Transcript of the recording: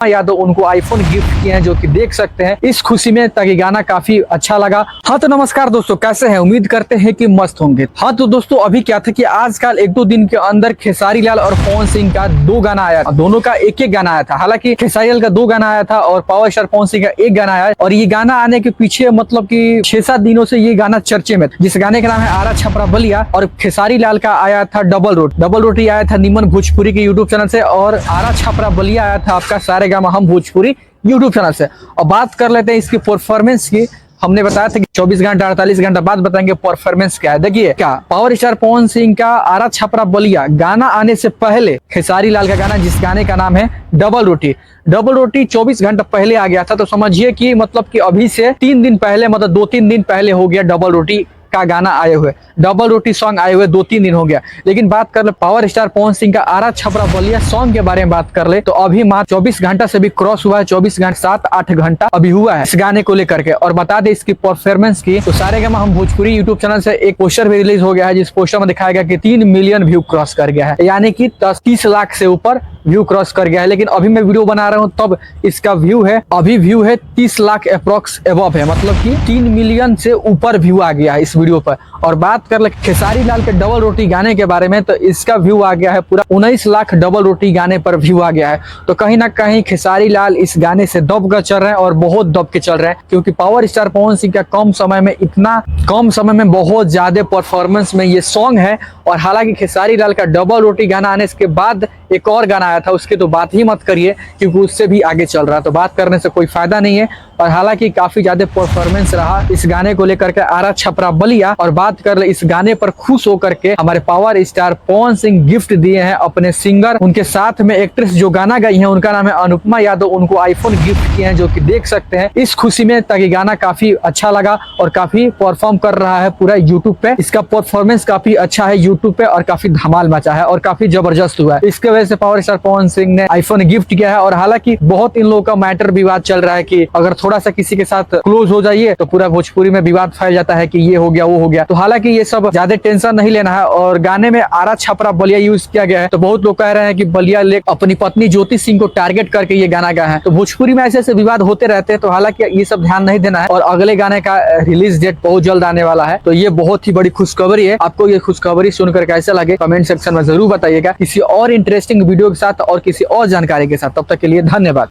यादव उनको iPhone gift किए हैं, जो कि देख सकते हैं इस खुशी में। ताकि गाना काफी अच्छा लगा। हाँ तो नमस्कार दोस्तों, कैसे हैं? उम्मीद करते हैं कि मस्त होंगे। हाँ तो दोस्तों, अभी क्या था कि आजकल एक दो दिन के अंदर खेसारी लाल और पवन सिंह का दो गाना आया था। दोनों का एक एक गाना आया था। हालांकि खेसारी लाल का दो गाना आया था और पावर स्टार पवन सिंह का एक गाना आया। और ये गाना आने के पीछे मतलब कि 6-7 दिनों से ये गाना चर्चे में, जिस गाने का नाम है आरा छपरा बलिया। और खेसारी लाल का आया था डबल रोटी आया था निमन भोजपुरी के यूट्यूब चैनल से। और आरा छपरा बलिया आया था आपका सारेगामा हम भोजपुरी यूट्यूब चैनल से। और बात कर लेते हैं इसकी परफॉर्मेंस की। हमने बताया था कि 24 घंटा 48 घंटा बाद बताएंगे परफॉर्मेंस क्या है। देखिए क्या पावर स्टार पवन सिंह का आरा छपरा बलिया गाना आने से पहले खेसारी लाल का गाना, जिस गाने का नाम है डबल रोटी 24 घंटा पहले आ गया था। तो समझिए कि मतलब कि अभी से 3 दिन पहले, मतलब 2-3 दिन पहले हो गया डबल रोटी का गाना आए हुए। डबल रोटी सॉन्ग आए हुए 2-3 दिन हो गया। लेकिन बात कर ले पावर स्टार पवन सिंह का आरा छपरा बलिया सॉन्ग के बारे में बात कर ले तो अभी मात्र 24 घंटा से भी क्रॉस हुआ है। 24 घंटा 7-8 घंटा अभी हुआ है इस गाने को लेकर के। और बता दे इसकी परफॉर्मेंस की तो सारेगामा हम भोजपुरी यूट्यूब चैनल से एक पोस्टर भी रिलीज हो गया है, जिस पोस्टर में दिखाया गया कि 3 मिलियन व्यू क्रॉस कर गया है, यानी कि 30 लाख से ऊपर व्यू क्रॉस कर गया है। लेकिन अभी मैं वीडियो बना रहा हूँ तब इसका व्यू है 30 लाख अप्रोक्स एबव है, मतलब कि 3 मिलियन से ऊपर व्यू आ गया है इस वीडियो पर। और बात कर ले खेसारी लाल के डबल रोटी गाने के बारे में तो इसका व्यू आ गया है पूरा 19 लाख डबल रोटी गाने पर व्यू आ गया है। तो कहीं ना कहीं खेसारी लाल इस गाने से दब कर चल रहे हैं और बहुत दब के चल रहे हैं, क्योंकि पावर स्टार पवन सिंह का कम समय में बहुत ज्यादा परफॉर्मेंस में ये सॉन्ग है। और हालांकि खेसारी लाल का डबल रोटी गाना आने के बाद एक और गाना आया था, उसके तो बात ही मत करिए, क्योंकि उससे भी आगे चल रहा है, तो बात करने से कोई फायदा नहीं है। और हालांकि काफी ज्यादा परफॉर्मेंस रहा इस गाने को लेकर के आरा छपरा बलिया। और बात कर ले इस गाने पर खुश होकर के हमारे power star Pawan Singh gift दिए हैं अपने सिंगर, उनके साथ में एक्ट्रेस जो गाना गाई है उनका नाम है अनुपमा यादव, उनको आईफोन गिफ्ट किए हैं, जो कि देख सकते हैं इस खुशी में। ताकि गाना काफी अच्छा लगा और काफी परफॉर्म कर रहा है पूरा यूट्यूब पे। इसका परफॉर्मेंस काफी अच्छा है यूट्यूब पे और काफी धमाल मचा है और काफी जबरदस्त हुआ है। इसके वजह से पावर स्टार पवन सिंह ने आईफोन गिफ्ट किया है। और हालांकि बहुत इन लोगों का मैटर विवाद चल रहा है कि अगर थोड़ा सा किसी के साथ क्लोज हो जाइए तो पूरा भोजपुरी में विवाद फैल जाता है कि ये हो गया वो हो गया। तो हालांकि ये सब ज्यादा टेंशन नहीं लेना है। और गाने में आरा छपरा बलिया यूज किया गया है, तो बहुत लोग कह रहे हैं कि बलिया ले अपनी पत्नी ज्योति सिंह को टारगेट करके ये गाना गाया है। तो भोजपुरी में ऐसे विवाद होते रहते हैं, तो हालांकि ये सब ध्यान नहीं देना है। और अगले गाने का रिलीज डेट बहुत जल्द आने वाला है, तो ये बहुत ही बड़ी खुशखबरी है। आपको ये खुशखबरी सुनकर कैसा लगे कमेंट सेक्शन में जरूर बताइएगा। किसी और इंटरेस्टिंग वीडियो के साथ और किसी और जानकारी के साथ, तब तक के लिए धन्यवाद।